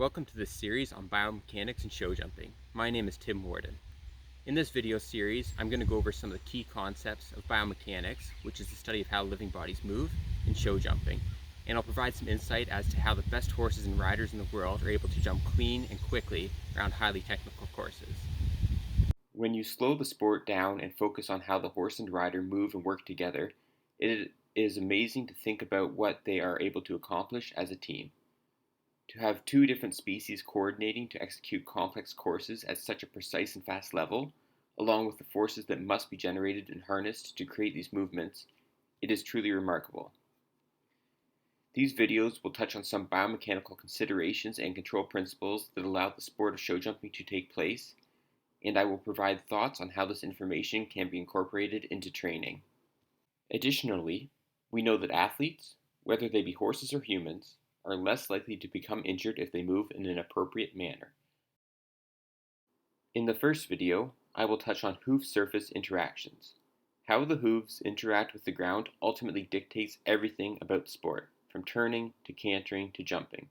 Welcome to this series on biomechanics and show jumping. My name is Tim Warden. In this video series, I'm going to go over some of the key concepts of biomechanics, which is the study of how living bodies move, and show jumping. And I'll provide some insight as to how the best horses and riders in the world are able to jump clean and quickly around highly technical courses. When you slow the sport down and focus on how the horse and rider move and work together, it is amazing to think about what they are able to accomplish as a team. To have two different species coordinating to execute complex courses at such a precise and fast level, along with the forces that must be generated and harnessed to create these movements, it is truly remarkable. These videos will touch on some biomechanical considerations and control principles that allow the sport of show jumping to take place, and I will provide thoughts on how this information can be incorporated into training. Additionally, we know that athletes, whether they be horses or humans, are less likely to become injured if they move in an appropriate manner. In the first video, I will touch on hoof surface interactions. How the hooves interact with the ground ultimately dictates everything about the sport, from turning to cantering to jumping.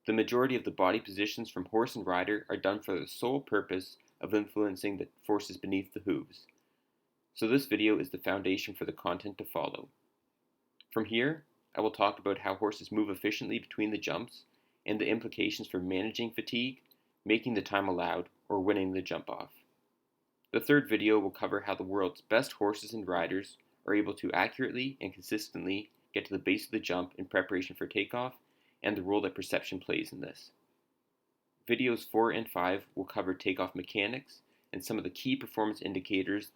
The majority of the body positions from horse and rider are done for the sole purpose of influencing the forces beneath the hooves. So this video is the foundation for the content to follow. From here, I will talk about how horses move efficiently between the jumps and the implications for managing fatigue, making the time allowed, or winning the jump off. The third video will cover how the world's best horses and riders are able to accurately and consistently get to the base of the jump in preparation for takeoff and the role that perception plays in this. Videos 4 and 5 will cover takeoff mechanics and some of the key performance indicators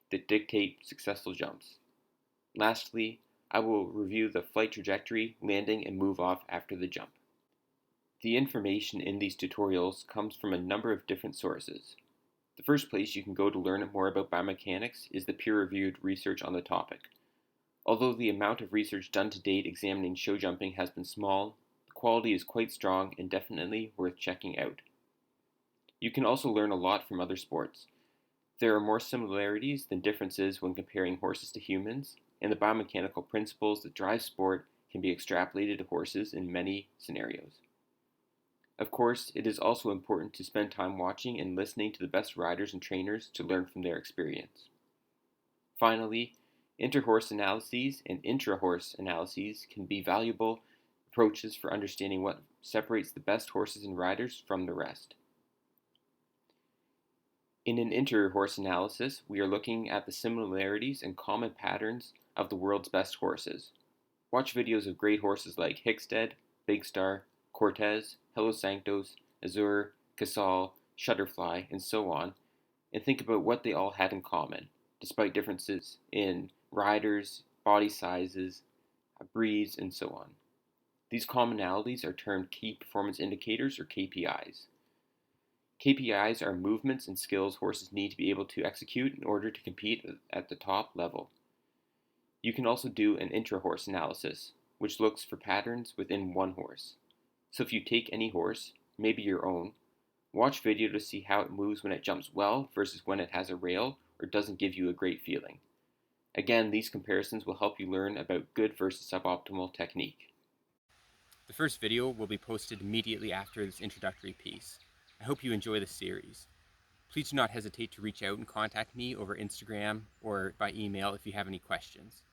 that dictate successful jumps. Lastly, I will review the flight trajectory, landing, and move off after the jump. The information in these tutorials comes from a number of different sources. The first place you can go to learn more about biomechanics is the peer-reviewed research on the topic. Although the amount of research done to date examining show jumping has been small, the quality is quite strong and definitely worth checking out. You can also learn a lot from other sports. There are more similarities than differences when comparing horses to humans, and the biomechanical principles that drive sport can be extrapolated to horses in many scenarios. Of course, it is also important to spend time watching and listening to the best riders and trainers to learn from their experience. Finally, inter-horse analyses and intra-horse analyses can be valuable approaches for understanding what separates the best horses and riders from the rest. In an inter-horse analysis, we are looking at the similarities and common patterns of the world's best horses. Watch videos of great horses like Hickstead, Big Star, Cortez, Hello Sanctos, Azure, Casal, Shutterfly, and so on, and think about what they all had in common, despite differences in riders, body sizes, breeds, and so on. These commonalities are termed Key Performance Indicators, or KPIs. KPIs are movements and skills horses need to be able to execute in order to compete at the top level. You can also do an intra-horse analysis, which looks for patterns within one horse. So if you take any horse, maybe your own, watch video to see how it moves when it jumps well versus when it has a rail or doesn't give you a great feeling. Again, these comparisons will help you learn about good versus suboptimal technique. The first video will be posted immediately after this introductory piece. I hope you enjoy the series. Please do not hesitate to reach out and contact me over Instagram or by email if you have any questions.